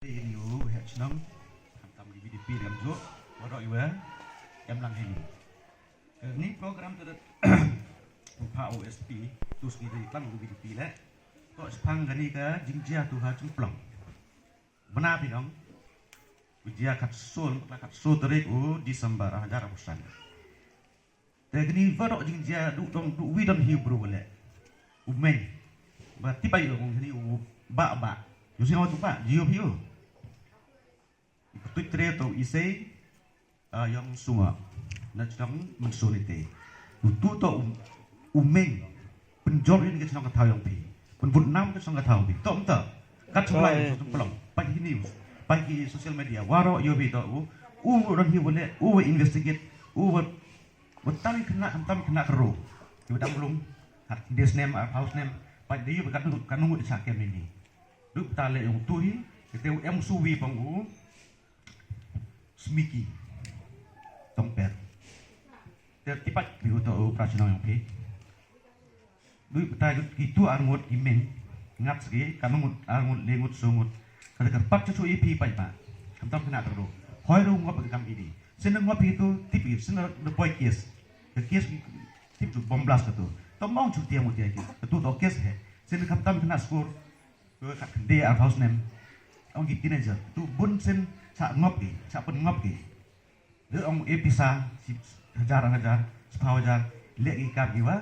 Ini het senang hantam di BDP dalam zo warok iwa em lang ini. Ini program tu Pak OSP terus kita iklan di BDP lah. Kok sepang gani ke jingjia tu ha cumplong. Benar bilang. Ujia kat sul terik Disember ajar usan. Tegni warok jingjia du we don't Hebrew le. Umen. Berarti bayu ini ba. Yusin awak tu pak, jiu piu. Ikut tre atau isai yang semua nak sedang mensolite. Itu tu umeng penjor ini kita nak tahu yang pi, penbut nam kita nak tahu pi. Tahu tak? Kat sebelah itu pelong. Pagi news, pagi sosial media. Waro yo pi tahu. Orang hiu boleh, investigate, bertali kena hantam kena keruh. Kita belum desk name, house name. Pagi dia berkata kan nunggu disakem ini. Duk tali yang tuhi, kita yang suwi panggu. Smiki tompet tertipat biru to operasional yang pi dui betai itu armut imeng ngat segi kamu armut lengut sungut kada kerpat cucu ipi pai pa kamtam kena terus hoi ru ngop kam ini seneng ngop itu tipi seneng the boy kiss the kiss tip tu bom blast tu tomong cuti yang mutia itu tu to kiss he seneng kamtam kena skor ke kat kende house name ông gitu aja tu bun sen sak ngop ki, sak pun ngop ki. Dia orang episa hajar sepau hajar lihat ikan jiwa.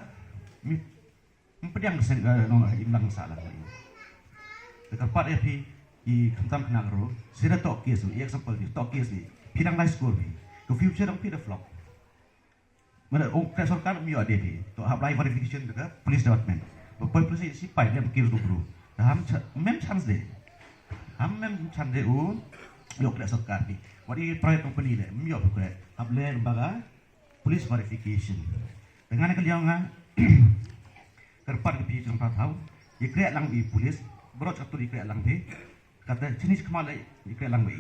Mempediang sen nong imlang salah lagi. Dekat part epi I kamtam kena ro, sila tok kes tu, example ni tok kes ni, pinang nice score ni. Ke future dong pi the flop. Mana orang kesorkan mio ada ni, to apply verification dekat police department. Berapa polisi sipai dia berkira tu bro. Dah mem chance deh. Mem chance deh yok dah sokar ni. Wadi private company le, yok bukan. Able lembaga police verification. Dengan kalian kerpat kepi tempat tahu, dikreat lang I polis, berot satu dikreat lang be. Kata jenis kemalai dikreat lang be.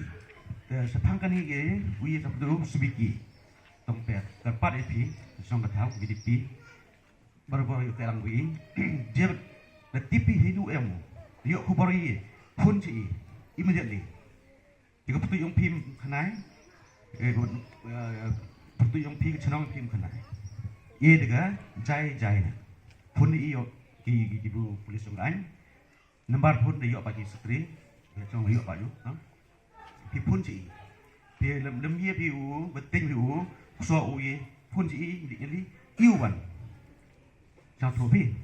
Sepangkan ni ke, we satu dulu sebiki. Tempat kerpat kepi, song tahu BDP. Baru dikreat lang be. Dia tipi hidu emu. Yok kubari pun ci immediately. Jika betul yang pim kenai, betul yang pim cenang pim kenai. Ia juga jai pun iyo ibu polis orang nomor pun iyo bagi setri, cuma iyo baju, pi pun ci, pi lem dia pi beting pi so uye pun ci ini iuan, jangan tropi,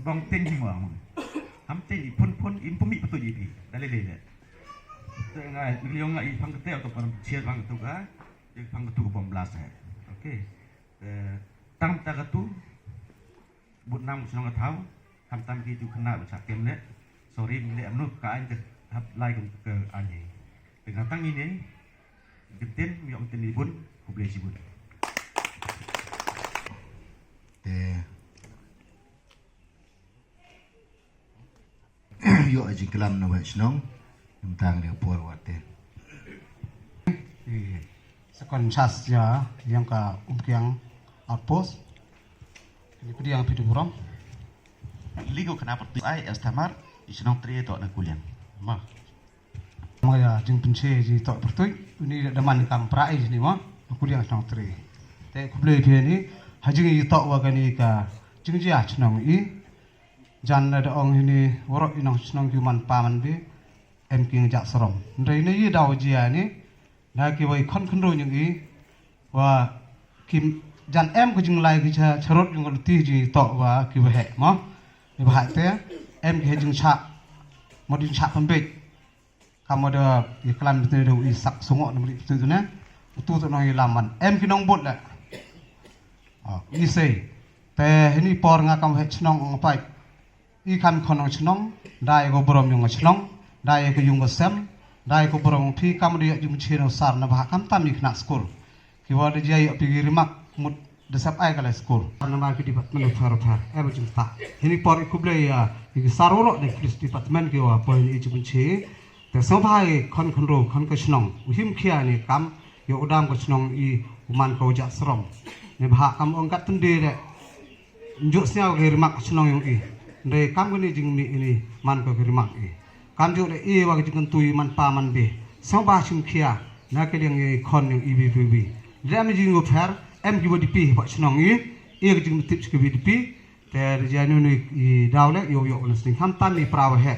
bang tinggi mah. Ham tinggi pun impumi betul jadi dalil. Tengah beliau ngai pang ketel atau pang siat pang tu ka, pang tu bom blast. Okey. Tang ta tu but nam senang tahu, ham tam ki tu kena bercakem le. Sorry le amnu ka an hab lai ke ane. Dengan tang ini deten mi om teni bun ku boleh sibut. Yo aja kelam na wajnong tentang dia puar wate. Sekon sas ya yang ka umkiang outpost. Ini pedi yang pidu buram. Ligo kenapa tu ai estamar isenong tri to na kuliang. Mah. Maya jeng pince ji tok pertui ini daman kam prai ni mah kuliang senong tri. Te kuble dia ni hajing i tok wa gani ka jeng ji a senong I jan ada ong ini worok inong senong human paman bi em king jak serom. Ndai ni I daw jia ni na ki wai kon kon ro nyung I wa kim jan em ko jing lai ki cha charot yung ti ji to wa ki wa he mo. Ni ba te em ki jing cha modin cha pembek. Kamu ada iklan betul do I sak sungok ni betul tu na. Tu tu nong I laman. Em ki nong bot la. I say te ini por ngakam he chnong ngapai. I kan konong chnong dai go borom yung chnong dai ko yung sem dai ko borom pi kam dia jum chino sar na ba kam tam ikna skul ki wa de jai pi rimak mut de sap ai kala skul na ma ki department of far e ba jum ta ini por ikuble ya ki saroro de police department ki wa point I jum chi te so bhai kon ro kon ko chnong him khia ni kam yo udam ko chnong I uman ko ja srom ne ba kam ong kat tunde de njuk siao ki rimak chnong yung I Ndai kam ni jing mi ini man ko rimak I kam jo le e wa ke jing tui man pa man be sang ba chim khia na ke liang e khon yang ibb ram jing go phar em ki bodi pi ba chnong e ke jing tip ke bodi pi te janu ni daw le yo yo sing ham tan ni prawa he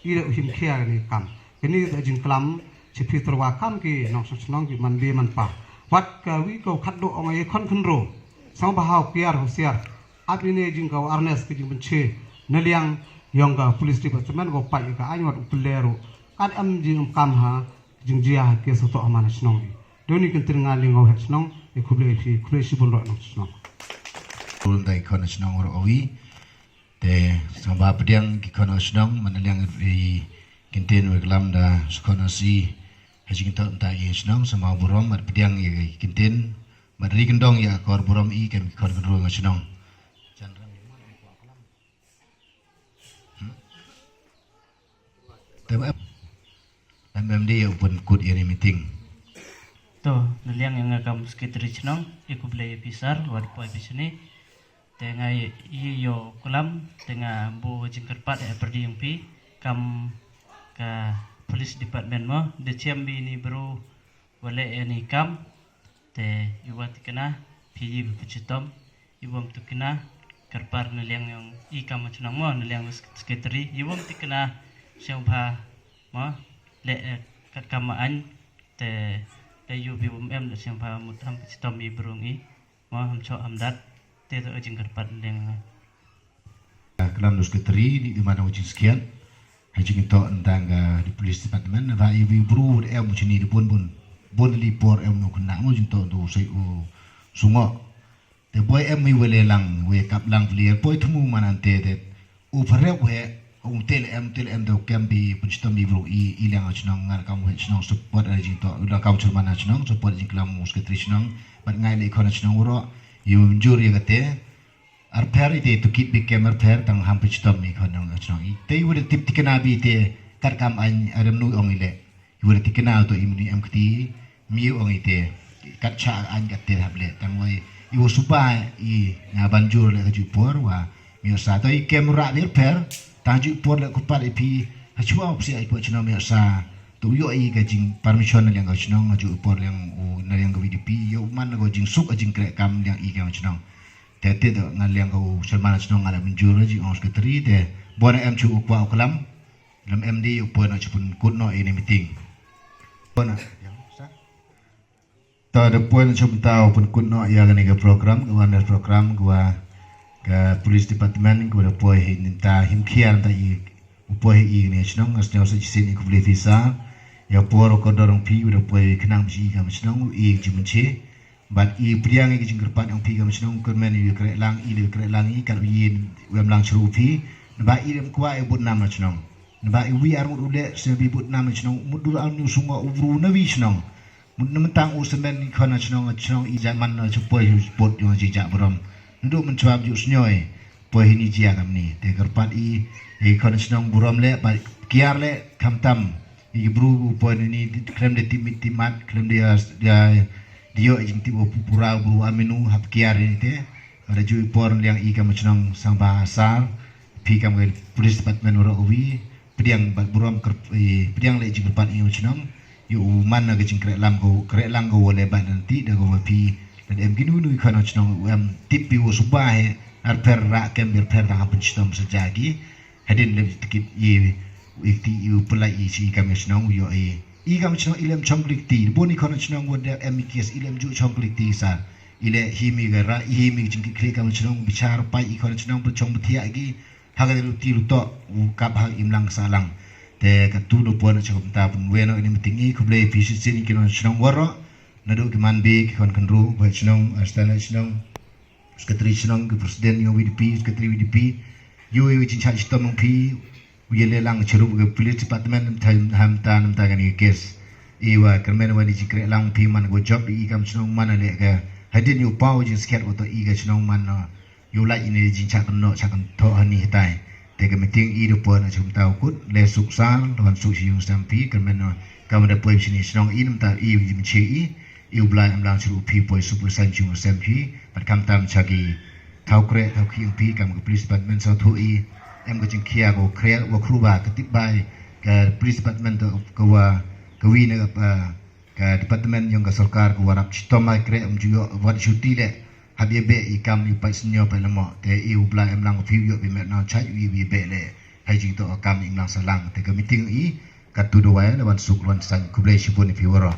i le him khia ni kam kini da jing klam chi pi terwa kam ki nong chnong ki man be man pa wat ka wi ko khat do ong e khon khun ro sang ba hau piar ho siar at ni jing ko arnes ke jing che na liang yong ka police department go pa ka anyot upulero at am jing kam ha jing jia ke so to amana chnong doni kin tir ngaling ho chnong e khuble si bon ro nong chnong turun dari kono senang orang awi, te sama pediang ki kono senang mana liang di kintin berkelam dah sekono si haji kita entah ye senang sama burom mat pediang ye kintin madri kendong ya kor burom i kem kor kedua ngan senang. Tapi MMD ya pun kut ini meeting. To naliang yang ngakam sekretari senang ikut beli pisar wad poi bisini tengah iyo kolam tengah bu jingkerpat perdi yang pi kam ka police department mo de CMB ni baru wale ni kam te iwat kena pi pucitom iwam tu kena kerpar naliang yang i kam cenang mo naliang sekretari iwam tu kena siang ba mo le kat kamaan te yu BUMM de siang ba mutam pucitom i burung i mo ham cho amdat Teto ujung kerpat dengan kelam dos keteri di mana ujung sekian haji kita tentang di police department va ibu buru de em chini di bon li por em no kena mo jing to do sai u sungo te boy em mi wele lang we kap lang clear boy thumu manante de u phare we u tel em do kem bi puchtam bi buru i lang chnang ngal kam we chnang support haji to udah kam churmana chnang support jing kelam mus keteri chnang bat ngai le khona chnang uro you injure ya kate arper ite to keep big camera per tang hampir stop mi khon ngach nong te wure tip tikena bi te kar kam an aram nu ong ile wure tikena to imni am kti mi ong ite kat cha an kat te hable tang wai you supa I nga banjur le ju por wa mi sa to I camera le per tang ju por le ku par pi ha chua op si ai po chno mi sa tu yo I ka jing permission yang ngach nong ju por yang na yang go VDP yo man go jing suk jing kre kam yang I ka chnong te te do ngal yang go selman chnong ngala menjur ji ons ke tri te bona em chu kwa oklam lam MD upon na chupun kut no ini meeting bona ta de pon chup tau pun kut no ya ga program go under program gua ke police department go de poi hinta him khian ta I upoi I ni chnong ngas se sin ko visa ya por ko dorong pi udah poi kenang ji kam chnong I jimunche bat I priang I jing kerpat ang pi kam chnong ko men I kre lang I le kre lang I kal yin wem lang chru pi ba I dem kwa I but nam chnong ba I wi ar mud ule se bi but nam chnong mudur al nu sunga ubru na wi chnong mud nam tang u semen khona chnong I zaman na chupoi bot yo ji ja brom ndu men chwab ju snyoy poi ni ji kam ni te kerpat I khona chnong burom le ba kiar le kam tam I bru poi ni krem de timat krem dia dio jing tibo pura bru aminu hap kiar ni te ada ju por yang I kam chnong sang bahasa pi kam ke police department ora wi pediang bat burom pediang le jing kerpat I chnong yu man na ke jing kre lang go wole ban nanti da go pi dan em ginu nu khana chnong em tipi wo subahe ar per ra kem ber per da hapun chnong sejagi hadin le tikip ikti yu pelai isi kami chnong yo I kami chnong ilem chongklik ti boni khana chnong wada MKS ilem ju chongklik ti sa ile himi gara himi jing klik kami chnong bicar pai I khana chnong per chong bthia gi haga lu ti lu to u kap hang imlang salang te katu do pon chok ta pun weno ini meeting I kuble visi sin kino chnong waro nadu ki man be ki kon kanru ba chnong astana chnong sekretari chnong ki presiden yo WDP sekretari WDP yo jing cha stom pi Wiyale lang cerup ke police department ham tan gani kes iwa kermen wani jikre lang pi man go job I kam chnong man le ke hadin yu pau jing sket oto I ga chnong man no yu lai ini jing cha kan no cha kan tho hani tai te ke meeting I do pon chum tau kut le suk sang don suk si yung stampi kermen no kam da poi sini chnong I nam ta I jim che I blai am lang cerup pi poi super san chung stampi pat kam tam chagi tau kre tau ki pi kam ke police department so thu I em ko jing kia ko kreat wa kruba ketip bai ke police department to kawa kawi na ke department yang ke sarkar kawa rap chitoma kre juga wat cuti le habibe ikam ipai senyo pa lamo te iu bla em lang fiu yo bi met na chai wi be le hai jing to kam ing lang salang te ka meeting i katu do wa lawan suk lawan san kublai shipun fi wara